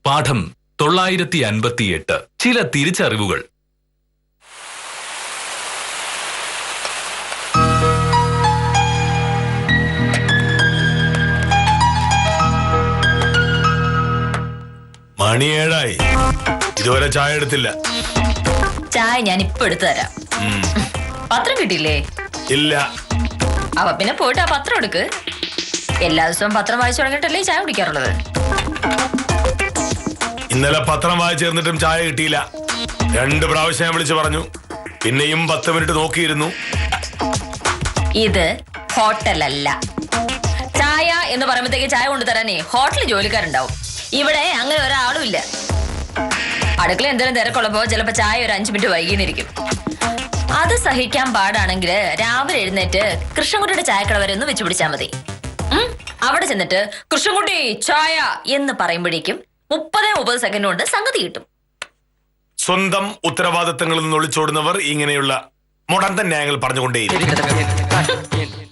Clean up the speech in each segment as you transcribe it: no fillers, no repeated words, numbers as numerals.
പാഠം 958 ചില തിരിച്ചറിവുകൾ. മണി 7 ഇതുവരെ ചായ എടുത്തില്ല. ചായ ഞാൻ ഇപ്പൊ എടുത്തു തരാം. പത്രം കിട്ടിയില്ലേ? ഇല്ല. അവ പിന്നെ പോയിട്ട് ആ പത്രം എടുക്ക്. എല്ലാ ദിവസവും പത്രം വായിച്ചു തുടങ്ങിയിട്ടല്ലേ ചായ കുടിക്കാറുള്ളത്? ഇന്നലെ പത്രം വായിച്ചിരുന്നിട്ടും ചായ കിട്ടിയില്ല. 2 പ്രാവശ്യം വിളിച്ചു പറഞ്ഞു. പിന്നെയും 10 മിനിറ്റ് നോക്കിയിരുന്നു. ഇത് ഹോട്ടലല്ല. ചായ എന്ന് പറയുമ്പോഴത്തേക്ക് ചായ കൊണ്ടുതരാനേ ഹോട്ടലിൽ ജോലിക്കാരുണ്ടാവും. ഇവിടെ അങ്ങനെ ഒരാളും ഇല്ല. അടുക്കള എന്തെങ്കിലും തിരക്കുള്ളപ്പോ ചിലപ്പോ ചായ ഒരു 5 മിനിറ്റ് വൈകിന്നിരിക്കും. അത് സഹിക്കാൻ പാടാണെങ്കിൽ രാവിലെ എഴുന്നേറ്റ് കൃഷ്ണൻകുട്ടിയുടെ ചായക്കട വരെ ഒന്ന് വെച്ചു പിടിച്ചാൽ മതി. അവിടെ ചെന്നിട്ട് കൃഷ്ണൻകുട്ടി ചായ എന്ന് പറയുമ്പോഴേക്കും 30 സെക്കൻഡ് കൊണ്ട് സംഗതി കിട്ടും. സ്വന്തം ഉത്തരവാദിത്തങ്ങളിൽ നിന്ന് ഒളിച്ചോടുന്നവർ ഇങ്ങനെയുള്ള മുടന്ത ന്യായങ്ങൾ പറഞ്ഞുകൊണ്ടേയിരിക്കും.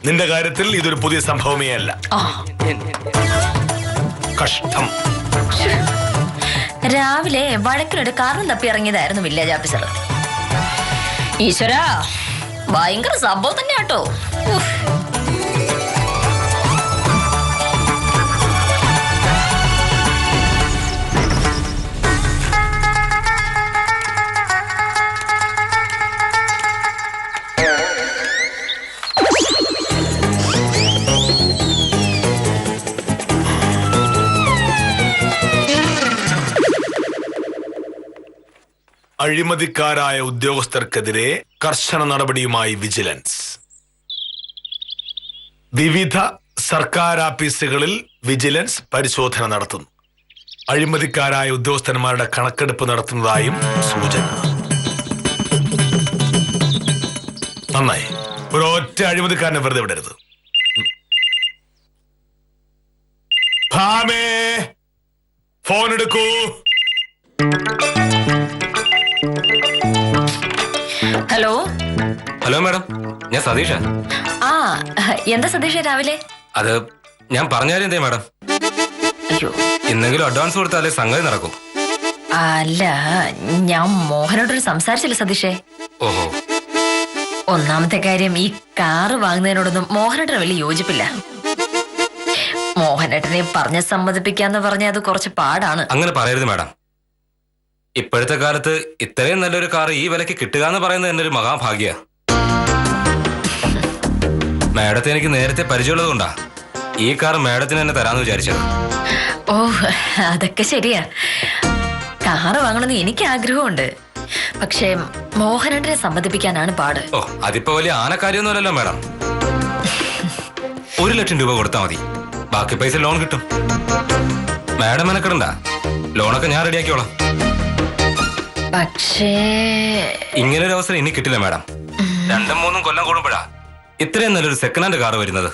നിന്റെ കാര്യത്തിൽ ഇതൊരു പുതിയ സംഭവമേ അല്ല. കഷ്ടം. രാവിലെ വഴക്കിനൊരു കാരണം തപ്പി ഇറങ്ങിയതായിരുന്നു വില്ലേജ് ഓഫീസർ. ഈശ്വര, ഭയങ്കര സംഭവം തന്നെ കേട്ടോ. അഴിമതിക്കാരായ ഉദ്യോഗസ്ഥർക്കെതിരെ കർശന നടപടിയുമായി വിജിലൻസ്. വിവിധ സർക്കാർ ഓഫീസുകളിൽ വിജിലൻസ് പരിശോധന നടത്തുന്നു. അഴിമതിക്കാരായ ഉദ്യോഗസ്ഥന്മാരുടെ കണക്കെടുപ്പ് നടത്തുന്നതായും സൂചന. നന്നായി. ഒരൊറ്റ അഴിമതിക്കാരനെ വെറുതെ വിടരുത്. ഭാമേ, ഫോൺ എടുക്കൂ. ഹലോ. ഹലോ മാഡം, ഞാൻ സതീഷ. ആ, എന്താ സതീഷ രാവിലെ? അത് ഞാൻ പറഞ്ഞാലും എന്തേ മാഡം? അയ്യോ, ഇന്നെങ്കിലും അഡ്വാൻസ് കൊടുത്താലേ സംഗതി നടക്കും. അല്ല, ഞാൻ മോഹനോടൊരു സംസാരിച്ചില്ല സതീഷേ. ഓഹോ. ഒന്നാമത്തെ കാര്യം, ഈ കാറ് വാങ്ങുന്നതിനോടൊന്നും മോഹനേട്ടന് വലിയ യോജിപ്പില്ല. മോഹനേട്ടനെ പറഞ്ഞ് സമ്മതിപ്പിക്കാന്ന് പറഞ്ഞാൽ അത് കുറച്ച് പാടാണ്. അങ്ങനെ പറയരുത് മാഡം. ഇപ്പോഴത്തെ കാലത്ത് ഇത്രയും നല്ലൊരു കാർ ഈ വിലക്ക് കിട്ടുക എന്ന് പറയുന്നത് എന്റെ ഒരു മഹാഭാഗ്യ. മാഡത്തെ എനിക്ക് നേരത്തെ പരിചയമുള്ളത് കൊണ്ടാ ഈ കാർ മാഡത്തിന് തന്നെ തരാന്ന് വിചാരിച്ചത്. ഓ, അതൊക്കെ ശരിയാ. കാറ് വാങ്ങണമെന്ന് എനിക്ക് ആഗ്രഹമുണ്ട്. പക്ഷേ മോഹനേട്ടനെ സമ്മതിപ്പിക്കാനാണ് പാട്. ഓ, അതിപ്പോ വലിയ ആനക്കാര്യമൊന്നുമല്ലല്ലോ മാഡം. 1 ലക്ഷം രൂപ കൊടുത്താൽ മതി. ബാക്കി പൈസ ലോൺ കിട്ടും. മാഡം മെനക്കെടണ്ട, ലോണൊക്കെ ഞാൻ റെഡിയാക്കിയോളാം. പക്ഷേ ഇങ്ങനൊരു അവസരം ഇനി കിട്ടില്ല മാഡം. 2-3 കൊല്ലം കൂടുമ്പോഴാ ഇത്രയും നല്ലൊരു സെക്കൻഡ് ഹാൻഡ് കാർ വരുന്നത്.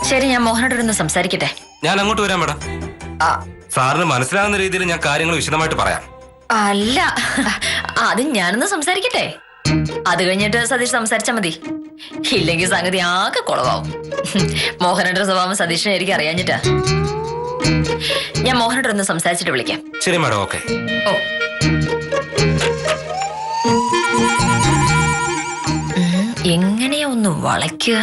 ശരി, ഞാൻ മോഹനോടൊന്ന് സംസാരിക്കട്ടെ. ഞാൻ അങ്ങോട്ട് വരാം മാഡം. സാറിന് മനസ്സിലാകുന്ന രീതിയിൽ ഞാൻ കാര്യങ്ങൾ വിശദമായിട്ട് പറയാം. അല്ല, ആദ്യം ഞാനൊന്ന് സംസാരിക്കട്ടെ. അത് കഴിഞ്ഞിട്ട് സതീഷ് സംസാരിച്ചാ മതി. ഇല്ലെങ്കിൽ സംഗതി ആകെ കുളവാവും. മോഹനേട്ടന്റെ സ്വഭാവം സതീഷിനെ എനിക്ക് അറിയാഞ്ഞിട്ടാ. ഞാൻ മോഹനോടൊന്ന് സംസാരിച്ചിട്ട് വിളിക്കാം. ശരി മാഡം, ഓക്കെ. ഓ, എങ്ങനെയാ ഒന്ന് വളയ്ക്കുക?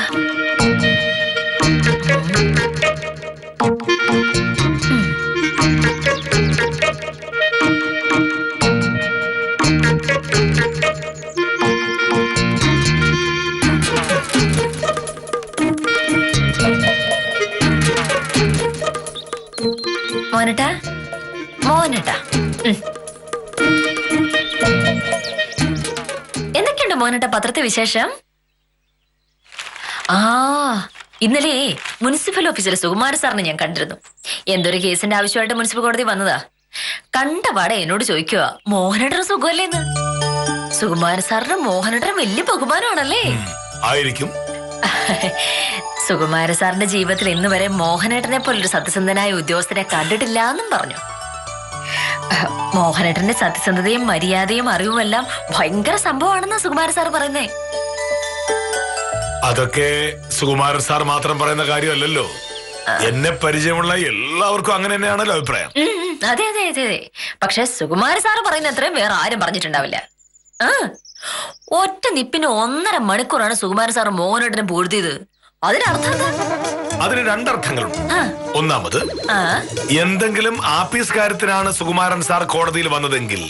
മോനട്ടാ, മോനട്ടാ, എന്തൊക്കെയുണ്ട് മോനട്ടാ പത്രത്തെ വിശേഷം? ഇന്നലെ മുനിസിപ്പൽ ഓഫീസിലെ സുകുമാര സാറിനെ ഞാൻ കണ്ടിരുന്നു. എന്തൊരു കേസിന്റെ ആവശ്യമായിട്ട് മുനിസിപ്പൽ കോടതി വന്നതാ. കണ്ടപാടെ എന്നോട് ചോദിക്കുക, മോഹനേട്ടന് സുഖമല്ലേന്ന്. സുകുമാര സാറിന് മോഹനേട്ടന് വലിയ ബഹുമാനമാണല്ലേ? ആയിരിക്കും. സുകുമാര സാറിന്റെ ജീവിതത്തിൽ ഇന്ന് വരെ മോഹനേട്ടനെ പോലൊരു സത്യസന്ധനായ ഉദ്യോഗസ്ഥനെ കണ്ടിട്ടില്ല എന്നും പറഞ്ഞു. മോഹനേട്ടന്റെ സത്യസന്ധതയും മര്യാദയും അറിവുമെല്ലാം ഭയങ്കര സംഭവമാണെന്നാ സുകുമാര സാർ പറയുന്നേ. അതൊക്കെ സുകുമാരൻ സാർ മാത്രം പറയുന്ന കാര്യമല്ലല്ലോ. എന്നെ പരിചയമുള്ള എല്ലാവർക്കും അങ്ങനെ തന്നെയാണല്ലോ അഭിപ്രായം. അതെ അതെ അതെ അതെ. പക്ഷെ സുകുമാര സാറ് പറയുന്ന അത്രയും വേറെ ആരും പറഞ്ഞിട്ടുണ്ടാവില്ല. ഒറ്റ നിപ്പിന് 1.5 മണിക്കൂറാണ് സുകുമാര സാറ് മോഹനേട്ടനെ പൂഴ്ത്തിയത്. അതിനർത്ഥം അതിന് രണ്ടർത്ഥങ്ങളുണ്ട്. ഒന്നാമത്, എന്തെങ്കിലും ആഫീസ് കാര്യത്തിനാണ് സുകുമാരൻ സാർ കോടതിയിൽ വന്നതെങ്കിൽ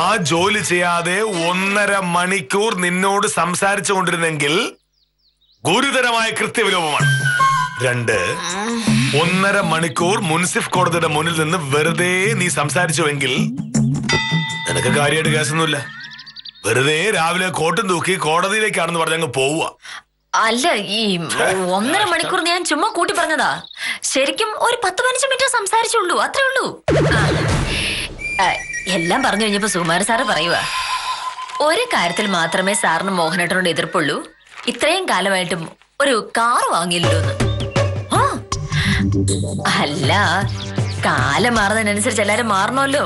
ആ ജോലി ചെയ്യാതെ 1.5 മണിക്കൂർ നിന്നോട് സംസാരിച്ചു കൊണ്ടിരുന്നെങ്കിൽ ഗുരുതരമായ കൃത്യവിലോപമാണ്. 2, 1.5 മണിക്കൂർ മുൻസിഫ് കോടതിയുടെ മുന്നിൽ നിന്ന് വെറുതെ നീ സംസാരിച്ചുവെങ്കിൽ നിനക്ക് കാര്യമായിട്ട് കേസൊന്നുമില്ല. വെറുതെ രാവിലെ കോട്ടും തൂക്കി കോടതിയിലേക്കാണെന്ന് പറഞ്ഞങ്ങ് പോവുക. അല്ല, ഈ 1.5 മണിക്കൂർ ഞാൻ ചുമ്മാ കൂട്ടി പറഞ്ഞതാ. ശരിക്കും ഒരു 10-15 മിനിറ്റ് സംസാരിച്ചുള്ളൂ, അത്രേ ഉള്ളൂ. എല്ലാം പറഞ്ഞു കഴിഞ്ഞപ്പോ സുകുമാര സാറ് പറയുക, ഒരു കാര്യത്തിൽ മാത്രമേ സാറിന് മോഹനേട്ടനോട് എതിർപ്പുള്ളൂ. ഇത്രയും കാലമായിട്ടും ഒരു കാർ വാങ്ങിയില്ലോന്ന്. അല്ല, കാലം മാറുന്നതിനനുസരിച്ച് എല്ലാരും മാറണമല്ലോ.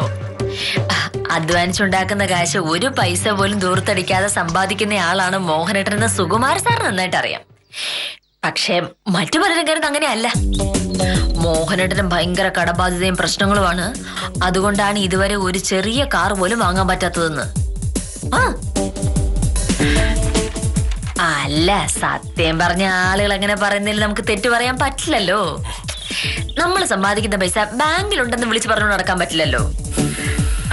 അധ്വാനിച്ചുണ്ടാക്കുന്ന കാശ് ഒരു പൈസ പോലും ദൂർത്തടിക്കാതെ സമ്പാദിക്കുന്ന ആളാണ് മോഹനേട്ടനെന്ന് സുകുമാര സാറിന് നന്നായിട്ട് അറിയാം. പക്ഷെ മറ്റു പലരും കരുത് അങ്ങനെയല്ല. മോഹനേട്ടനും ഭയങ്കര കടബാധ്യതയും പ്രശ്നങ്ങളുമാണ്. അതുകൊണ്ടാണ് ഇതുവരെ ഒരു ചെറിയ കാർ പോലും വാങ്ങാൻ പറ്റാത്തതെന്ന്. അല്ല, സത്യം പറഞ്ഞ ആളുകൾ അങ്ങനെ പറയുന്നതിൽ നമുക്ക് തെറ്റു പറയാൻ പറ്റില്ലല്ലോ. നമ്മൾ സമ്പാദിക്കുന്ന പൈസ ബാങ്കിലുണ്ടെന്ന് വിളിച്ചു പറഞ്ഞു നടക്കാൻ പറ്റില്ലല്ലോ.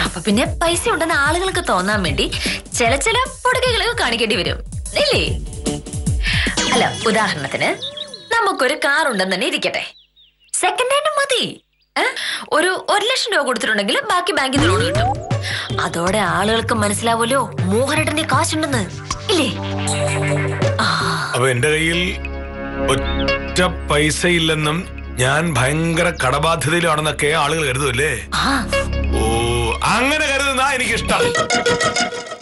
അപ്പൊ പിന്നെ പൈസ ഉണ്ടെന്ന് ആളുകൾക്ക് തോന്നാൻ വേണ്ടി ചില പൊടുകകളൊക്കെ കാണിക്കേണ്ടി വരും, ഇല്ലേ? അല്ല, ഉദാഹരണത്തിന് നമുക്കൊരു കാർ ഉണ്ടെന്ന് തന്നെ ഇരിക്കട്ടെ. സെക്കൻഡ് ഹാൻഡ് മതി. ഒരു 1 ലക്ഷം രൂപ കൊടുത്തിട്ടുണ്ടെങ്കിൽ ബാക്കി ബാങ്കിൽ നിന്ന് ലോൺ കിട്ടും. അതോടെ ആളുകൾക്ക് മനസ്സിലാവുമല്ലോ മോഹനേട്ടന്റെ കാശുണ്ടെന്ന്, ഇല്ലേ? അപ്പൊ എന്റെ കയ്യിൽ ഒറ്റ പൈസ ഇല്ലെന്നും ഞാൻ ഭയങ്കര കടബാധ്യതയിലാണെന്നൊക്കെ ആളുകൾ കരുതുമല്ലേ? ഓ, അങ്ങനെ കരുതുന്ന എനിക്കിഷ്ടം.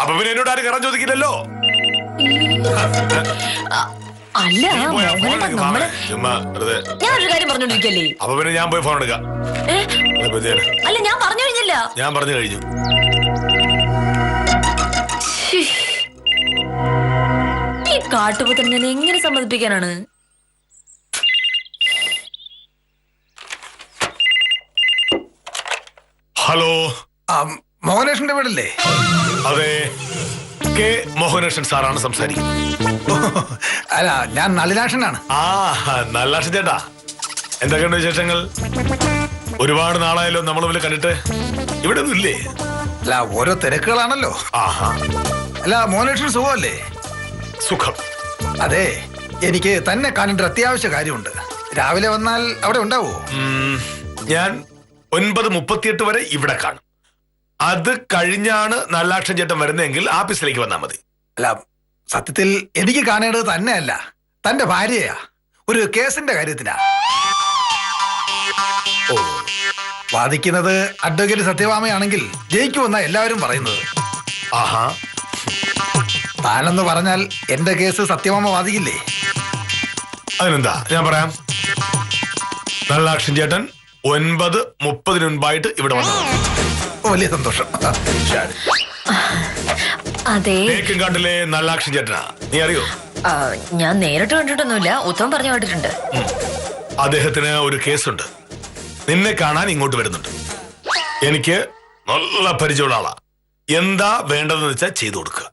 അപ്പൊ പിന്നെ എന്നോട് ആരും കയറാൻ ചോദിക്കില്ലല്ലോ. അല്ല, ഞാനൊരു കാര്യം പറഞ്ഞോണ്ടിരിക്കല്ലേ. അപ്പൊ പിന്നെ ഞാൻ പോയി ഫോൺ എടുക്കാം. അല്ല, ഞാൻ പറഞ്ഞു കഴിഞ്ഞില്ല. ഞാൻ പറഞ്ഞു കഴിഞ്ഞു. ഈ കാട്ടുപോത്തൻ ഞാൻ എങ്ങനെ സമ്മതിപ്പിക്കാനാണ്? ഹലോ, മോഹനേഷന്റെ വീടല്ലേ? അതെ, കെ മോഹനേഷൻ സാറാണ് സംസാരിക്കുന്നത്. അല്ല, ഞാൻ നളിനാക്ഷനാണ്. നല്ലാക്ഷൻ ചേട്ടാ, എന്തൊക്കെയുണ്ട് വിശേഷങ്ങൾ? ഒരുപാട് നാളായല്ലോ നമ്മൾ തമ്മിൽ കണ്ടിട്ട്. ഇവിടെ ഒന്നും ഇല്ലേ? അല്ല, ഓരോ തിരക്കുകളാണല്ലോ. അല്ല, മോഹനേഷൻ സുഖമല്ലേ? സുഖം. അതെ, എനിക്ക് തന്നെ കാണേണ്ട അത്യാവശ്യ കാര്യമുണ്ട്. രാവിലെ വന്നാൽ അവിടെ ഉണ്ടാവോ? ഞാൻ 9:38 വരെ ഇവിടെ കാണും. അത് കഴിഞ്ഞാണ് നല്ലാക്ഷൻ ചേട്ടൻ വരുന്നതെങ്കിൽ ആഫീസിലേക്ക് വന്നാൽ മതി. അല്ല, സത്യത്തിൽ എനിക്ക് കാണേണ്ടത് തന്നെയല്ല, തന്റെ ഭാര്യയാ. ഒരു കേസിന്റെ കാര്യത്തിനാ. ഓ, വാദിക്കുന്നത് അഡ്വക്കേറ്റ് സത്യഭാമയാണെങ്കിൽ ജയിക്കുമെന്നാ എല്ലാവരും പറയുന്നത്. ആഹാ, താനെന്ന് പറഞ്ഞാൽ എന്റെ കേസ് സത്യഭാമ വാദിക്കില്ലേ? അതിനെന്താ, ഞാൻ പറയാം. നല്ലാക്ഷൻ ചേട്ടൻ 9:30 മുൻപായിട്ട് ഇവിടെ വന്നു. വലിയ സന്തോഷം. അതെ, കണ്ടില്ലേ നല്ലാക്ഷൻ ചേട്ടനാ? നീ അറിയോ? ഞാൻ നേരിട്ട് കണ്ടിട്ടൊന്നുമില്ല, ഉത്തമം പറഞ്ഞു കേട്ടിട്ടുണ്ട്. അദ്ദേഹത്തിന് ഒരു കേസുണ്ട്. നിന്നെ കാണാൻ ഇങ്ങോട്ട് വരുന്നുണ്ട്. എനിക്ക് നല്ല പരിചയമുള്ള ആളാ. എന്താ വേണ്ടതെന്ന് വെച്ചാൽ ചെയ്തു കൊടുക്കുക.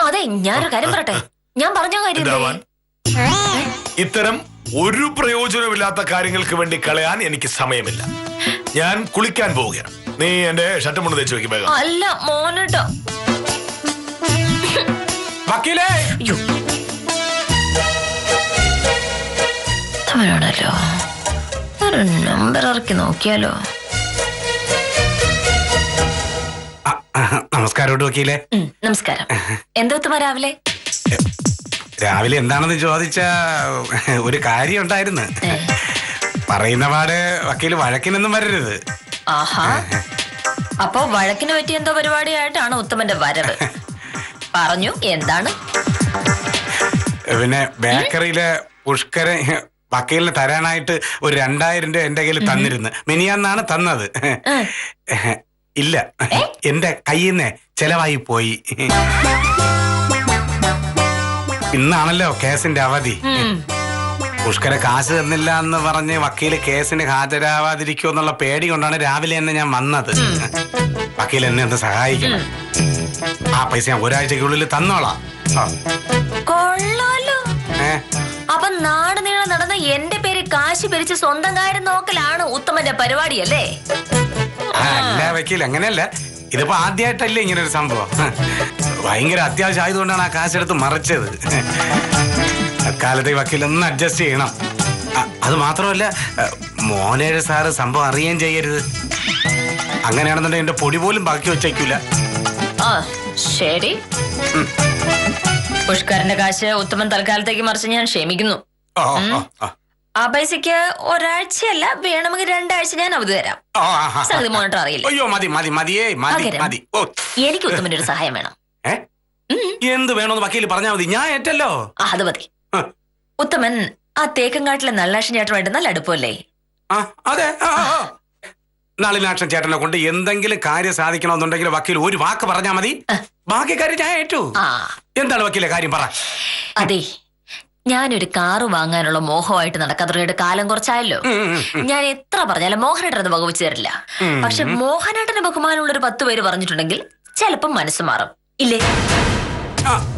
അതെ, ഞാനൊരു കാര്യം പറയട്ടെ. ഞാൻ പറഞ്ഞ കാര്യം, ഇത്തരം ഒരു പ്രയോജനമില്ലാത്ത കാര്യങ്ങൾക്ക് വേണ്ടി കളയാൻ എനിക്ക് സമയമില്ല. ഞാൻ കുളിക്കാൻ പോവുകയാണ്. നീ എന്റെ ഷർട്ട് മുണ്ട് തേച്ച് വെക്കും. വേഗം. അല്ല മോനേട്ടാ. വക്കീലേ, തമിഴാണല്ലോ. ഒരു നമ്പർ ഇറക്കി നോക്കിയാലോ? നമസ്കാരം വക്കീലേ. നമസ്കാരം. എന്താ ഉത്തമ രാവിലെ? രാവിലെ എന്താണെന്ന് ചോദിച്ച ഒരു കാര്യം ഉണ്ടായിരുന്നു. പറയുന്ന പാട് വക്കീല് വഴക്കിനൊന്നും വരരുത്. ആഹാ, അപ്പൊ വഴക്കിന് പറ്റിയ എന്തോ പരിപാടിയായിട്ടാണ് ഉത്തമന്റെ വരവ്. പറഞ്ഞു, എന്താണ്? പിന്നെ ബേക്കറിയിലെ പുഷ്കരൻ വക്കീലിന് തരാനായിട്ട് ഒരു 2000 രൂപ എന്റെ കയ്യിൽ തന്നിരുന്നു. മിനിയാന്നാണ് തന്നത്. ഇല്ല, എന്റെ കയ്യിൽ നിന്ന് ചെലവായി പോയി. ഇന്നാണല്ലോ കേസിന്റെ അവധി. ഉം. പുഷ്കര കാശ് തന്നില്ല എന്ന് പറഞ്ഞ് വക്കീല് കേസിന് ഹാജരാവാതിരിക്കുമോ എന്നുള്ള പേടി കൊണ്ടാണ് രാവിലെ തന്നെ ഞാൻ വന്നത്. വക്കീൽ എന്നെ ഒന്ന് സഹായിക്കണം. ആ പൈസ ഞാൻ ഒരാഴ്ചക്കുള്ളിൽ തന്നോളാം. ആ. കൊള്ളാലോ. ഏ? അപ്പൊ നാട് നീളം നടന്ന എന്റെ പേര് കാശ് പിരിച്ച് സ്വന്തം കാര്യം നോക്കലാണ് ഉത്തമന്റെ പരിപാടിയല്ലേ? ആ, അല്ല വക്കീൽ, അങ്ങനെയല്ല. ഇതിപ്പോ ആദ്യമായിട്ടല്ലേ ഇങ്ങനെ ഒരു സംഭവം. ഭയങ്കര അത്യാവശ്യം ആയതുകൊണ്ടാണ് ആ കാശെടുത്ത് മറിച്ചത്. അക്കാലത്തെ വക്കീൽ ഒന്ന് അഡ്ജസ്റ്റ് ചെയ്യണം. അത് മാത്രമല്ല, മോനേഴ് സാറ് സംഭവം അറിയുകയും ചെയ്യരുത്. അങ്ങനെയാണെന്നുണ്ടെങ്കിൽ എന്റെ പൊടി പോലും ബാക്കി വെച്ചേക്കൂല. ആ ശരി. പുഷ്കരന്റെ കാശ് ഉത്തമൻ തൽക്കാലത്തേക്ക് മറിച്ച് ഞാൻ ക്ഷമിക്കുന്നു. ഓ, ഓ, ഓ. ആ പൈസക്ക് ഒരാഴ്ചയല്ല, വേണമെങ്കിൽ 2 ആഴ്ച ഞാൻ അവധി തരാം. ഓ, ആ, ആ. സംഗതി മോണിറ്റർ അറിയില്ല. അയ്യോ, മതി മതി മതിയേ, മതി പകരം മതി. ഓ, എനിക്ക് ഉത്തമന്റെ ഒരു സഹായം വേണം. ഏ? എന്ത് വേണമെന്ന് വക്കീൽ പറഞ്ഞാൽ മതി, ഞാൻ ഏറ്റല്ലോ. അത് മതി. ഉത്തമൻ ആ തേക്കങ്കാട്ടിലെ നല്ലാഷൻ ചേട്ടനുമായിട്ട് നല്ല അടുപ്പമല്ലേ? ആ, അതെ. നളിനാക്ഷൻ ചേട്ടനെ കൊണ്ട് എന്തെങ്കിലും കാര്യം സാധിക്കണമെന്നുണ്ടെങ്കിൽ വക്കീൽ ഒരു വാക്ക് പറഞ്ഞാൽ മതി. ബാക്കി കാര്യം ഞാൻ ഏറ്റു. എന്താണ് വക്കീലെ കാര്യം, പറ. അതെ, ഞാനൊരു കാറ് വാങ്ങാനുള്ള മോഹമായിട്ട് നടക്കാതെ കാലം കുറച്ചായല്ലോ. ഞാൻ എത്ര പറഞ്ഞാലും മോഹനേട്ടൻ അത് വകവെച്ച് തരില്ല. പക്ഷെ മോഹനേട്ടന് ബഹുമാനമുള്ള ഒരു 10 പേര് പറഞ്ഞിട്ടുണ്ടെങ്കിൽ ചിലപ്പം മനസ്സ് മാറും. ഇല്ലേ?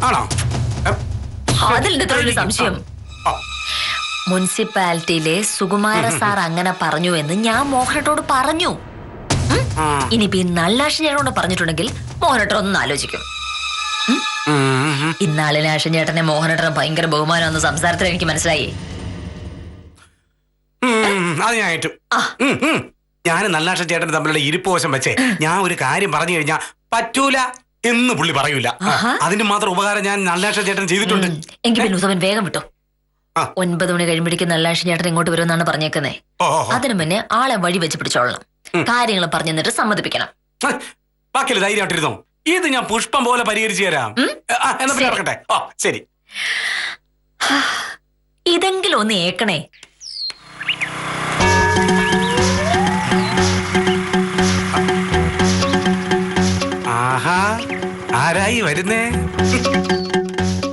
ആണോ? അതിൽ ഒരു സംശയം. മുനിസിപ്പാലിറ്റിയിലെ സുകുമാര സാർ അങ്ങനെ പറഞ്ഞു എന്ന് ഞാൻ മോഹനേട്ടോട് പറഞ്ഞു. ഇനിയിപ്പോ ഈ നല്ലാഷൻ ചേട്ടനോട് പറഞ്ഞിട്ടുണ്ടെങ്കിൽ മോഹനേട്ടൻ ഒന്ന് ആലോചിക്കും. ഇന്നാളിനാഷൻ ചേട്ടനെ മോഹനേട്ടന് ഭയങ്കര ബഹുമാനമെന്ന് സംസാരത്തിൽ എനിക്ക് മനസ്സിലായി. അത് ഞാൻ ഏറ്റു. ഞാൻ നല്ലാഷൻ ചേട്ടൻ തമ്മിലുള്ള ഇരിപ്പോശം വെച്ചേ ഞാൻ ഒരു കാര്യം പറഞ്ഞു കഴിഞ്ഞാൽ പറ്റൂല എന്ന് പുള്ളി പറയൂല. അതിന് മാത്രം ഉപകാരം ഞാൻ നല്ലാഷൻ ചേട്ടൻ ചെയ്തിട്ടുണ്ട്. എങ്കിൽ പിന്നെ ഉത്തമൻ വേഗം വിട്ടോ. 9 മണി കഴിയുമ്പോഴേക്കും നല്ലാഷൻ ചേട്ടൻ ഇങ്ങോട്ട് വരുമെന്നാണ് പറഞ്ഞേക്കുന്നേ. അതിനു മുന്നേ ആളെ വഴി വെച്ച് പിടിച്ചോളണം. കാര്യങ്ങൾ പറഞ്ഞു തന്നിട്ട് സമ്മതിപ്പിക്കണം. ബാക്കിയല്ലേ ധൈര്യമായിട്ടിരുന്നോ? ഇത് ഞാൻ പുഷ്പം പോലെ പരിഹരിച്ചു തരാം. എന്നാ പിന്നെ ഇറക്കട്ടെ. ഓ ശരി. ഇതെങ്കിലും ഒന്ന് ഏക്കണേ. ആഹാ, ആരായി വരുന്നേ?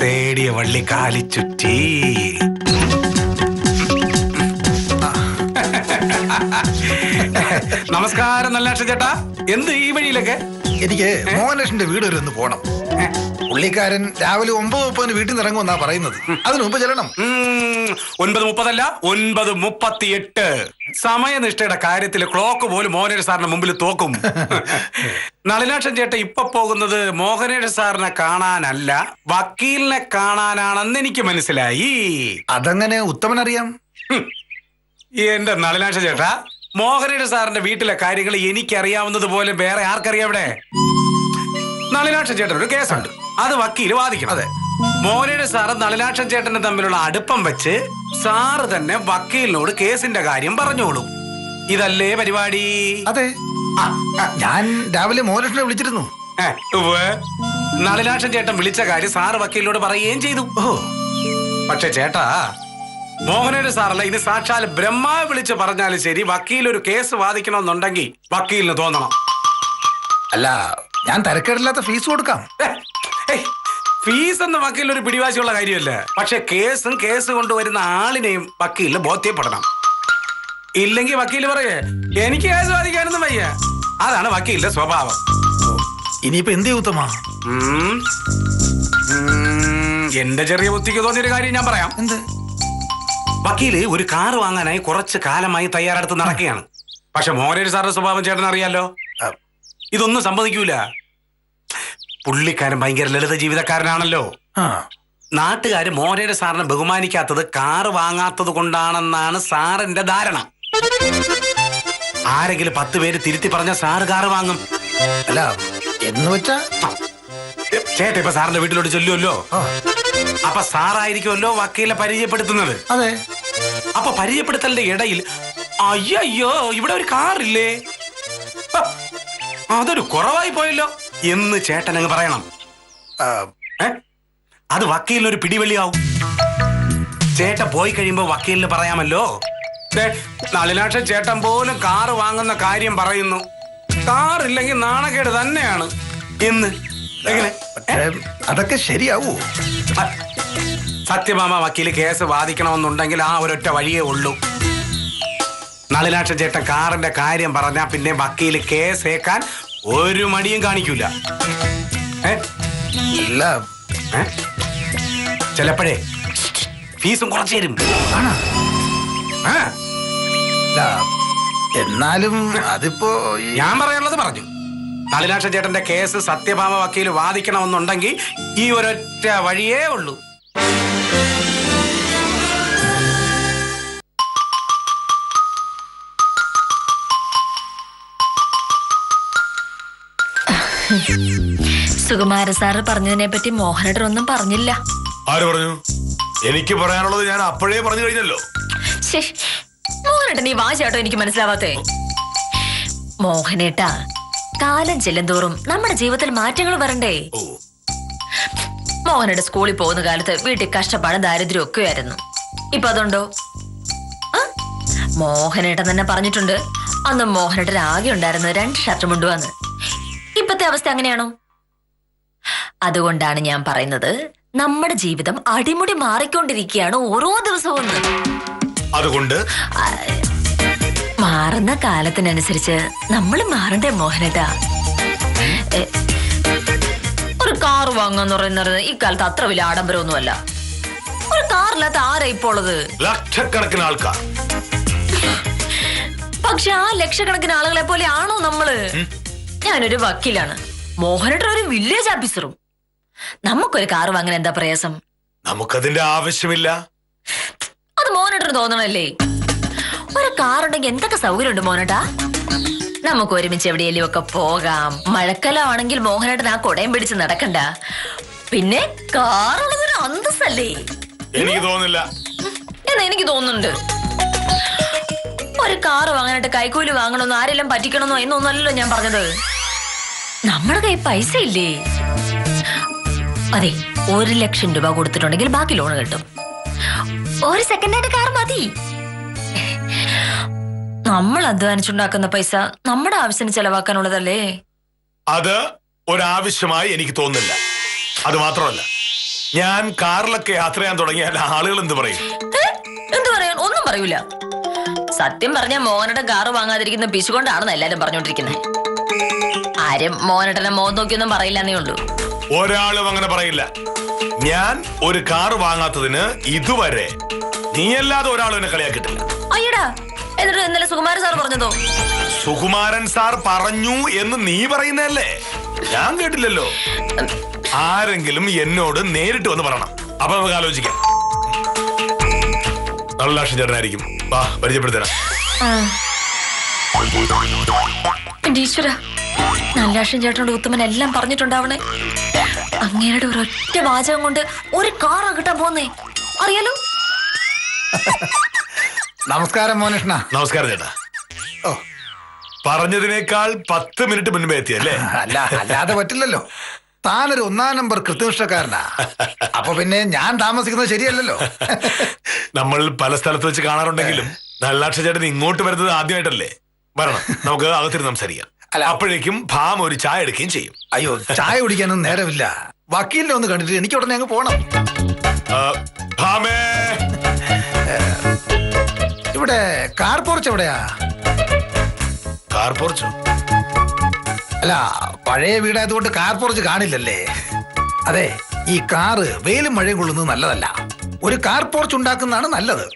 തേടിയ വള്ളി കാലി ചുറ്റി. നമസ്കാരം നല്ലാക്ഷൻ ചേട്ടാ. എന്ത് ഈ വഴിയിലൊക്കെ? എനിക്ക് മോഹനേഷന്റെ വീട് വരെ ഒന്ന് പോണം. പുള്ളിക്കാരൻ രാവിലെ 9:30 വീട്ടിൽ നിന്ന് ഇറങ്ങുമെന്നാ പറയുന്നത്. അതിന് മുമ്പ് ചെല്ലണം. 9:30 അല്ല, 9:38. സമയനിഷ്ഠയുടെ കാര്യത്തിൽ ക്ലോക്ക് പോലും മോഹനേഷ് സാറിന്റെ മുമ്പിൽ തോക്കും. നളിനാക്ഷൻ ചേട്ടൻ ഇപ്പൊ പോകുന്നത് മോഹനേഷ് സാറിനെ കാണാനല്ല, വക്കീലിനെ കാണാനാണെന്ന് എനിക്ക് മനസ്സിലായി. അതങ്ങനെ ഉത്തമൻ അറിയാം? എന്റെ നളിനാക്ഷൻ ചേട്ടാ, മോഹനേഷ് സാറിന്റെ വീട്ടിലെ കാര്യങ്ങൾ എനിക്കറിയാവുന്നത് പോലെ വേറെ ആർക്കറിയാം ഇവിടെ? നളിനാക്ഷൻ ചേട്ടൻ ഒരു കേസുണ്ട്, അത് വക്കീല് വാദിക്കണം. അതെ, മോഹനേഷ് സാറും നളിനാക്ഷൻ ചേട്ടനും തമ്മിലുള്ള അടുപ്പം വെച്ച് സാറ് തന്നെ വക്കീലിനോട് കേസിന്റെ കാര്യം പറഞ്ഞോളൂ. ഇതല്ലേ പരിപാടി? അതെ, ഞാൻ രാവിലെ മോഹനേഷനെ വിളിച്ചിരുന്നു. നളിനാക്ഷൻ ചേട്ടൻ വിളിച്ച കാര്യം സാറ് വക്കീലിനോട് പറയുകയും ചെയ്തു. പക്ഷെ ചേട്ടാ, മോഹനേഷ് സാറല്ല, ഇത് സാക്ഷാൽ ബ്രഹ്മാവ് വിളിച്ച് പറഞ്ഞാലും ശരി, വക്കീൽ ഒരു കേസ് വാദിക്കണമെന്നുണ്ടെങ്കിൽ വക്കീലിന് തോന്നണം. അല്ല, ഞാൻ തരക്കേടില്ലാത്ത ഫീസ് കൊടുക്കാം. ഫീസ് എന്ന വക്കീലിന് ഒരു പിടിവാശിയുള്ള കാര്യമല്ല. പക്ഷെ കേസും കേസ് കൊണ്ടുവരുന്ന ആളിനെയും വക്കീലിന് ബോധ്യപ്പെടണം. ഇല്ലെങ്കിൽ വക്കീല് പറയേ എനിക്ക് കേസ് വാദിക്കാനൊന്നും വയ്യ. അതാണ് വക്കീലിന്റെ സ്വഭാവം. ഇനിയിപ്പോ എന്ത് ഉത്തമ? എന്റെ ചെറിയ ബുദ്ധിക്ക് തോന്നിയൊരു കാര്യം ഞാൻ പറയാം. എന്ത്? വക്കീല് ഒരു കാർ വാങ്ങാനായി കുറച്ച് കാലമായി തയ്യാറെടുത്ത് നടക്കുകയാണ്. പക്ഷെ മോഹനേഷ് സാറിന്റെ സ്വഭാവം ചേട്ടൻ അറിയാലോ. ഇതൊന്നും സമ്മതിക്കൂല. പുള്ളിക്കാരൻ ഭയങ്കര ലളിത ജീവിതക്കാരനാണല്ലോ. നാട്ടുകാര് മോഹനേഷ് സാറിനെ ബഹുമാനിക്കാത്തത് കാറ് വാങ്ങാത്തത് കൊണ്ടാണെന്നാണ് സാറിന്റെ ധാരണ. ആരെങ്കിലും 10 പേര് തിരുത്തി പറഞ്ഞ സാറ് കാറ് വാങ്ങും. അല്ല, എന്ന് വെച്ചാ ചേട്ടാ ഇപ്പൊ സാറിന്റെ വീട്ടിലോട്ട് ചെല്ലുമല്ലോ, അപ്പൊ സാറായിരിക്കുമല്ലോ വക്കീലെ പരിചയപ്പെടുത്തുന്നത്. അതെ. അപ്പൊ പരിചയപ്പെടുത്തലിന്റെ ഇടയിൽ അയ്യോ ഇവിടെ ഒരു കാറില്ലേ, അതൊരു കുറവായി പോയല്ലോ എന്ന് ചേട്ടൻ അങ്ങ് പറയണം. അത് വക്കീലിനൊരു പിടിവള്ളിയാവും. ചേട്ടൻ പോയി കഴിയുമ്പോ വക്കീലിന് പറയാമല്ലോ, നളിനാക്ഷൻ ചേട്ടൻ പോലും കാറ് വാങ്ങുന്ന കാര്യം പറയുന്നു, കാറില്ലെങ്കിൽ നാണക്കേട് തന്നെയാണ് എന്ന്. എങ്ങനെ? അതൊക്കെ ശരിയാവൂ? സത്യഭാമ വക്കീല് കേസ് വാദിക്കണമെന്നുണ്ടെങ്കിൽ ആ ഒരൊറ്റ വഴിയേ ഉള്ളൂ. നളിനാക്ഷൻ ചേട്ടൻ കാറിന്റെ കാര്യം പറഞ്ഞാ പിന്നെ വക്കീല് കേസേക്കാൻ ഒരു മടിയും കാണിക്കൂല. ഇല്ല. ചിലപ്പോഴേ ഫീസും കുറച്ചു തരും. ഇല്ല, എന്നാലും അതിപ്പോ ഞാൻ പറയാനുള്ളത് പറഞ്ഞു. നളിനാക്ഷൻ ചേട്ടന്റെ കേസ് സത്യഭാമ വക്കീല് വാദിക്കണമെന്നുണ്ടെങ്കിൽ ഈ ഒരൊറ്റ വഴിയേ ഉള്ളൂ. സുകുമാര സാറ് പറഞ്ഞതിനെ പറ്റി മോഹനേട്ടൻ ഒന്നും പറഞ്ഞില്ല. ആര് പറഞ്ഞു? എനിക്ക് പറയാനുള്ളത് ഞാൻ അപ്പോഴേ പറഞ്ഞു കഴിഞ്ഞല്ലോ. മോഹനേട്ടൻ ഈ വാശിയാട്ടോ എനിക്ക് മനസ്സിലാവാത്തേ. മോഹനേട്ടാ, കാലം ചെല്ലുന്തോറും നമ്മുടെ ജീവിതത്തിൽ മാറ്റങ്ങൾ വരണ്ടേ? മോഹനയുടെ സ്കൂളിൽ പോകുന്ന കാലത്ത് വീട്ടിൽ കഷ്ടപ്പാടും ദാരിദ്ര്യം ഒക്കെ ആയിരുന്നു. ഇപ്പൊ അതുണ്ടോ? മോഹനേട്ടൻ തന്നെ പറഞ്ഞിട്ടുണ്ട്, അന്ന് മോഹനേട്ടൻ ആകെ ഉണ്ടായിരുന്നത് 2 ഷർട്ട് മുണ്ടുവന്ന്. ഇപ്പത്തെ അവസ്ഥ അങ്ങനെയാണോ? അതുകൊണ്ടാണ് ഞാൻ പറയുന്നത്, നമ്മുടെ ജീവിതം അടിമുടി മാറിക്കൊണ്ടിരിക്കുകയാണ് ഓരോ ദിവസവും. അതുകൊണ്ട് മാറുന്ന കാലത്തിനനുസരിച്ച് നമ്മൾ മാറണ്ടേ മോഹനേട്ടാ? ഒരു കാർ വാങ്ങാന്ന് പറയുന്നത് ഈ കാലത്ത് അത്ര വലിയ ആഡംബരമൊന്നുമല്ല. ഒരു കാറില്ലാത്ത ആരാ ഇപ്പോൾ ഉള്ളത്? ലക്ഷക്കണക്കിന് ആൾക്കാർ. പക്ഷെ ആ ലക്ഷക്കണക്കിന് ആളുകളെ പോലെ ആണോ നമ്മള്? ഞാനൊരു വക്കീലാണ്, മോഹനേട്ടൻ ഒരു വില്ലേജ് ഓഫീസറും. നമുക്കൊരു കാർ വാങ്ങാൻ എന്താ പ്രയാസം? നമുക്കതിന്റെ ആവശ്യമില്ല. അത് മോഹനേട്ടന് തോന്നണല്ലേ? ഒരു കാർ ഉണ്ടെങ്കിൽ എന്തൊക്കെ സൗകര്യമുണ്ട് മോഹനേട്ടാ. നമുക്ക് ഒരുമിച്ച് എവിടെയെങ്കിലും ഒക്കെ പോകാം. മഴക്കാലമാണെങ്കിൽ മോഹനേട്ടൻ ആ കൊടയും പിടിച്ച് നടക്കണ്ട. പിന്നെ കാറുള്ളതൊരു അന്തസ്സല്ലേ? എനിക്ക് തോന്നുന്നില്ല. എന്നാ എനിക്ക് തോന്നുന്നുണ്ട്. ഒരു കാറ് വാങ്ങാനായിട്ട് കൈക്കൂലി വാങ്ങണമെന്നോ ആരെല്ലാം പറ്റിക്കണമെന്നോ എന്നൊന്നല്ലോ ഞാൻ പറഞ്ഞത്. നമ്മുടെ കൈ പൈസ ഇല്ലേ? അതെ, 1 ലക്ഷം രൂപ കൊടുത്തിട്ടുണ്ടെങ്കിൽ ബാക്കി ലോണ് കിട്ടും. ഒരു സെക്കൻഡ് ഹാൻഡ് കാർ മതി. നമ്മൾ അധ്വാനിച്ചുണ്ടാക്കുന്ന പൈസ നമ്മുടെ ആവശ്യത്തിന് ചെലവാക്കാനുള്ളതല്ലേ? അത് ഒരാവശ്യമായി എനിക്ക് തോന്നുന്നില്ല. അത് മാത്രമല്ല, ഞാൻ കാറിലൊക്കെ യാത്ര ചെയ്യാൻ തുടങ്ങിയാൽ ആളുകൾ എന്ത് പറയും? എന്ത് പറയാൻ? ഒന്നും പറയൂല. സത്യം പറഞ്ഞ മോഹനേട്ടൻ കാറ് വാങ്ങാതിരിക്കുന്ന പിശുകൊണ്ടാണെന്ന് എല്ലാരും പറഞ്ഞോണ്ടിരിക്കുന്നത്. ആരും മോഹനേട്ടനെ മോഹം നോക്കിയൊന്നും പറയില്ലെന്നേ ഉള്ളൂ. ഒരാളും അങ്ങനെ പറയില്ല. ഞാൻ ഒരു കാറ് വാങ്ങാത്തതിന് ഇതുവരെ നീയല്ലാതെ ഒരാളും എന്നെ കളിയാക്കിയിട്ടില്ല. അയ്യടാ, എന്നിട്ട് ഇന്നലെ സുകുമാരൻ സാർ പറഞ്ഞതോ? സുകുമാരൻ സാർ പറഞ്ഞു എന്ന് നീ പറയുന്നതല്ലേ, ഞാൻ കേട്ടില്ലല്ലോ. ആരെങ്കിലും എന്നോട് നേരിട്ട് വന്ന് പറയണം. അപ്പൊ നമുക്ക് ആലോചിക്കാം. നളിനാക്ഷൻ ചേട്ടനായിരിക്കും. വാ, പരിചയപ്പെടുത്തരാം. എന്റെ ഈശ്വര, നളിനാക്ഷൻ ചേട്ടനോട് ഉത്തമൻ എല്ലാം പറഞ്ഞിട്ടുണ്ടാവണേ. അങ്ങേരുടെ ഒരൊറ്റ വാചകം കൊണ്ട് ഒരു കാറാ കിട്ടാൻ പോന്നേ, അറിയാലോ? നമസ്കാരം മോഹനേട്ടനാ. നമസ്കാരം ചേട്ടാ. ഓ, പറഞ്ഞതിനേക്കാൾ 10 മിനിറ്റ് മുൻപേ എത്തിയല്ലേ? അല്ലാതെ പറ്റില്ലല്ലോ. താനൊരു 1-ാം നമ്പർ കൃത്യനിഷ്ഠക്കാരനാ. അപ്പൊ പിന്നെ ഞാൻ താമസിക്കുന്നത് ശരിയല്ലല്ലോ. നമ്മൾ പല സ്ഥലത്ത് വെച്ച് കാണാറുണ്ടെങ്കിലും നളിനാക്ഷൻ ചേട്ടൻ ഇങ്ങോട്ട് വരുന്നത് ആദ്യമായിട്ടല്ലേ? വരണം, നമുക്ക് അകത്തിരുന്ന് സംസാരിക്കാം. അപ്പോഴേക്കും ഭാമ ഒരു ചായ എടുക്കുകയും ചെയ്യും. അയ്യോ, ചായ കുടിക്കാനൊന്നും നേരമില്ല. വക്കീലിനെ ഒന്ന് കണ്ടിട്ട് എനിക്ക് ഉടനെ അങ്ങ് പോണം. ഭാമേ, ഇവിടെ കാർ പോർച്ച് എവിടെയാ? കാർ പോർച്ചോ? അല്ല, പഴയ വീടായതുകൊണ്ട് കാർ പോർച്ച് കാണില്ലല്ലേ? അതെ, ഈ കാറ് വെയിലും മഴയും കൊള്ളുന്നത് നല്ലതല്ല. ഒരു കാർ പോർച്ച് ഉണ്ടാക്കുന്നതാണ് നല്ലത്.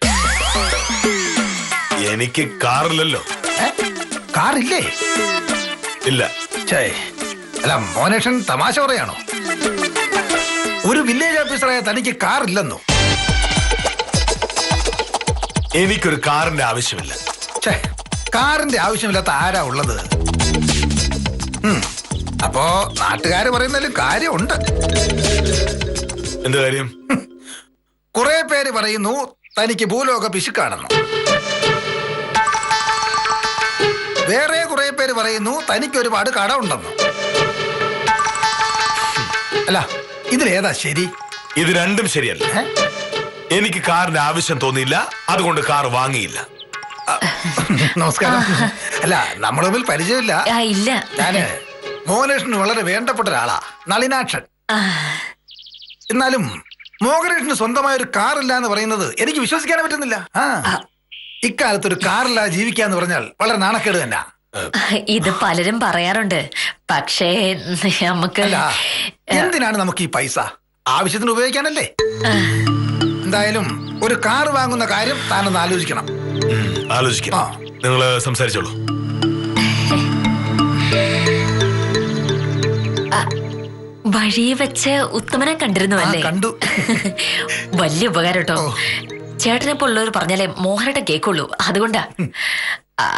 എനിക്ക് കാറില്ലല്ലോ. കാറില്ലേ? ഇല്ല. അല്ല, മോനേഷൻ തമാശ പറയാണോ? ഒരു വില്ലേജ് ഓഫീസറായ തനിക്ക് കാറില്ലെന്നോ? എനിക്കൊരു കാറിന്റെ ആവശ്യമില്ല. കാറിന്റെ ആവശ്യമില്ലാത്ത ആരാ ഉള്ളത്? അപ്പോ നാട്ടുകാര് പറയുന്നതിലും കാര്യമുണ്ട്. എന്ത് കാര്യം? കുറെ പേര് പറയുന്നു തനിക്ക് ഭൂലോക പിശുക്കാണെന്ന്. വേറെ കുറെ പേര് പറയുന്നു തനിക്ക് ഒരുപാട് കട ഉണ്ടെന്ന്. അല്ല, ഇതിലേതാ ശരി? ഇത് രണ്ടും ശരിയല്ല. എനിക്ക് കാറിന്റെ ആവശ്യം തോന്നിയില്ല, അതുകൊണ്ട് കാർ വാങ്ങിയില്ല. നമസ്കാരം. അല്ല, നമ്മുടെ തമ്മിൽ പരിചയമില്ല. ഇല്ല. ഞാന് മോഹനേഷന് വളരെ വേണ്ടപ്പെട്ട ഒരാളാ, നളിനാക്ഷൻ. എന്നാലും മോഹനേട്ടന് സ്വന്തമായ ഒരു കാറില്ല എന്ന് പറയുന്നത് എനിക്ക് വിശ്വസിക്കാനേ പറ്റുന്നില്ല. ഇക്കാലത്ത് ഒരു കാറില്ലാതെ ജീവിക്കാന്ന് പറഞ്ഞാൽ വളരെ നാണക്കേട് തന്നെ. ഇത് പലരും പറയാറുണ്ട്. പക്ഷേ നമുക്ക് എന്തിനാണ് നമുക്ക് ഈ പൈസ? ആവശ്യത്തിന് ഉപയോഗിക്കാനല്ലേ. എന്തായാലും ഒരു കാർ വാങ്ങുന്ന കാര്യം താനൊന്ന് ആലോചിക്കണം. ആലോചിക്കാം. നിങ്ങൾ സംസാരിച്ചോളൂ. വഴിയെ വെച്ച് ഉത്തമനെ കണ്ടിരുന്നു അല്ലേ? കണ്ടു. വലിയ ഉപകാരം കേട്ടോ. ചേട്ടനെ പോലുള്ളവർ പറഞ്ഞാലേ മോഹനേട്ടൻ കേക്കുള്ളൂ. അതുകൊണ്ടാ.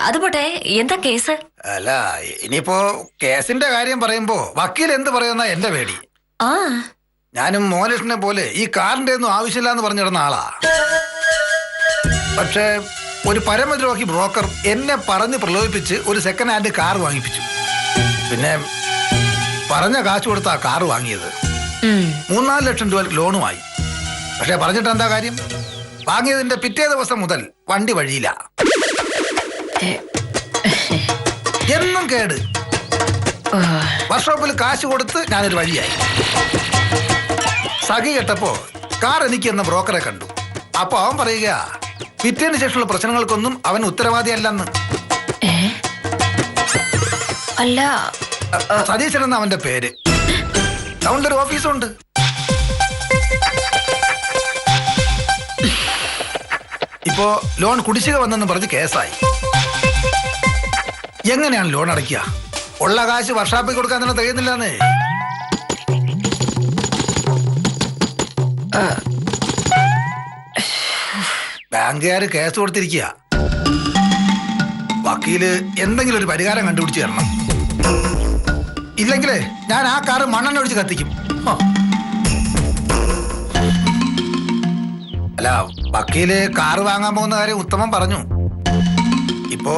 അതുപോട്ടെ, എന്താ കേസ്? അല്ല, ഇനിയിപ്പോ കേസിന്റെ കാര്യം പറയുമ്പോ വക്കീൽ എന്ത് പറയുന്ന എന്റെ പേടി. ഞാനും മോഹനേട്ടനെ പോലെ ഈ കാറിന്റെ ഒന്നും ആവശ്യമില്ല എന്ന് പറഞ്ഞിടുന്ന ആളാ. പക്ഷേ ഒരു പരമദ്രോഹി ബ്രോക്കർ എന്നെ പറഞ്ഞ് പ്രലോഭിപ്പിച്ച് ഒരു സെക്കൻഡ് ഹാൻഡ് കാർ വാങ്ങിപ്പിച്ചു. പിന്നെ പറഞ്ഞ കാശ് കൊടുത്ത ആ കാർ വാങ്ങിയത് 3-4 ലക്ഷം രൂപ ലോണുമായി. പക്ഷെ പറഞ്ഞിട്ട് എന്താ കാര്യം? വാങ്ങിയതിന്റെ പിറ്റേ ദിവസം മുതൽ വണ്ടി വഴിയില്ല. എന്നും കേട്. വർക്ക്ഷോപ്പിൽ കാശ് കൊടുത്ത് ഞാനൊരു വഴിയായി. സഖി കെട്ടപ്പോ കാർ എനിക്ക് എന്ന ബ്രോക്കറെ കണ്ടു. അപ്പൊ അവൻ പറയുക പിറ്റേന് ശേഷമുള്ള പ്രശ്നങ്ങൾക്കൊന്നും അവൻ ഉത്തരവാദിയല്ലെന്ന്. അല്ല, സതീശൻ എന്ന അവന്റെ പേര്. അവന്റെ ഒരു ഓഫീസുണ്ട്. ഇപ്പോ ലോൺ കുടിശ്ശിക വന്നെന്ന് പറഞ്ഞ് കേസായി. എങ്ങനെയാണ് ലോൺ അടയ്ക്കുക? ഉള്ള കാശ് വർഷാപ്പിൽ കൊടുക്കാൻ തന്നെ തികയുന്നില്ലെന്ന്. ബാങ്കുകാര് കേസ് കൊടുത്തിരിക്കുക. വക്കീല് എന്തെങ്കിലും ഒരു പരിഹാരം കണ്ടുപിടിച്ച് തരണം. ഇല്ലെങ്കിലേ ഞാൻ ആ കാറ് മണ്ണെണ്ണ ഒഴിച്ച് കത്തിക്കും. അല്ല, വക്കീല് കാറ് വാങ്ങാൻ പോകുന്ന കാര്യം ഉത്തമൻ പറഞ്ഞു. ഇപ്പോ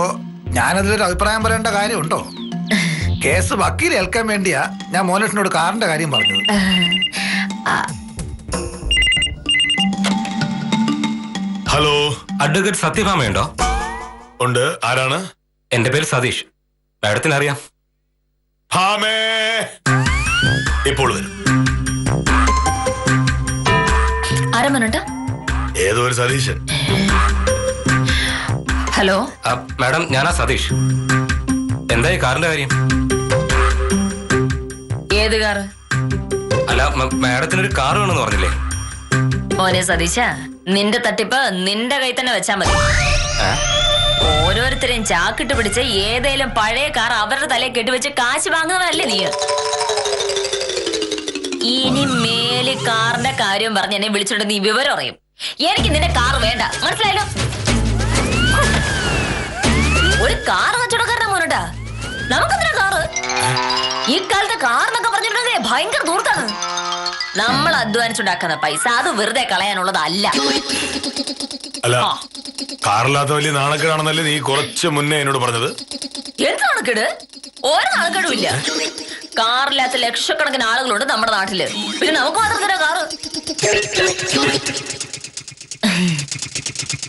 ഞാനതിലൊരു അഭിപ്രായം പറയേണ്ട കാര്യമുണ്ടോ? കേസ് വക്കീൽ ഏൽക്കാൻ വേണ്ടിയാ ഞാൻ മോഹനേട്ടനോട് കാറിന്റെ കാര്യം പറഞ്ഞത്. ഹലോ, അഡ്വക്കേറ്റ് സത്യഭാമയുണ്ടോ? ഉണ്ട്. ആരാണ്? എന്റെ പേര് സതീഷ്. മാഡത്തിന് അറിയാം. ഭാമേ, ഇപ്പോൾ വരും. ആരാമനുണ്ട്? ഏതോ ഒരു സതീശൻ. ഹലോ മാഡം, ഞാനാ സതീഷ്. എന്തായി കാറിന്റെ കാര്യം? ഏത് കാറ്? അല്ല, മാഡത്തിനൊരു കാർ വേണമെന്ന് പറഞ്ഞില്ലേ? മോനെ സതീശ, നിന്റെ തട്ടിപ്പ് നിന്റെ കൈ തന്നെ വെച്ചാ മതി. ഓരോരുത്തരെയും ചാക്കിട്ട് പിടിച്ച് ഏതേലും പഴയ കാർ അവരുടെ തലയിൽ കെട്ടിവെച്ച് കാശ് വാങ്ങുന്നതല്ലേ നീ? ഇനി മേല് കാറിന്റെ കാര്യം പറഞ്ഞ് എന്നെ വിളിച്ചോണ്ട് നീ വിവരം അറിയും. എനിക്ക് നിന്റെ കാർ വേണ്ട, മനസ്സിലായല്ലോ? ഒരു കാർ കച്ചവടക്കാരന്റെ മോനട്ടാ. നമുക്കെന്തിനാ കാറ്? ഈ കാലത്തെ കാറിനൊക്കെ പറഞ്ഞിട്ടുണ്ടെങ്കിൽ ഭയങ്കര ദൂർത്താണ്. നമ്മൾ അധ്വാനിച്ചുണ്ടാക്കുന്ന പൈസ അത് വെറുതെ കളയാനുള്ളതല്ല. അല്ല, കാറില്ലാത്ത വലിയ നാണക്കേടാണെന്നല്ലേ നീ കുറച്ച് മുന്നേ എന്നോട് പറഞ്ഞത്? എന്ത് നാണക്കേട്? ഒരു നാണക്കേടും ഇല്ല. കാറില്ലാത്ത ലക്ഷക്കണക്കിന് ആളുകളുണ്ട് നമ്മുടെ നാട്ടില്. പിന്നെ നമുക്ക് മാത്രം തരാ കാറ്?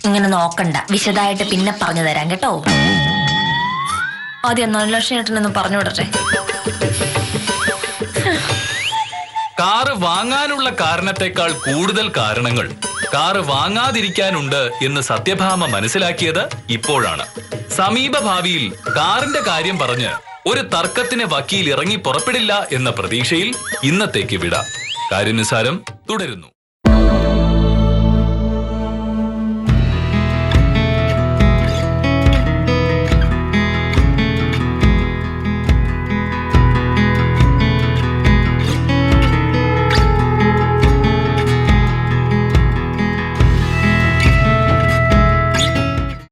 ഇങ്ങനെ നോക്കണ്ട, വിശദമായിട്ട് പിന്നെ പറഞ്ഞു തരാം കേട്ടോ. ആദ്യം 4 ലക്ഷം ഏട്ടനൊന്ന് പറഞ്ഞു വിടട്ടെ. കാറ് വാങ്ങാനുള്ള കാരണത്തെക്കാൾ കൂടുതൽ കാരണങ്ങൾ കാറ് വാങ്ങാതിരിക്കാനുണ്ട് എന്ന് സത്യഭാമ മനസ്സിലാക്കിയത് ഇപ്പോഴാണ്. സമീപ ഭാവിയിൽ കാറിന്റെ കാര്യം പറഞ്ഞ് ഒരു തർക്കത്തിന് വക്കീൽ ഇറങ്ങി പുറപ്പെടില്ല എന്ന പ്രതീക്ഷയിൽ ഇന്നത്തേക്ക് വിടാം. കാര്യനിസാരം തുടരുന്നു.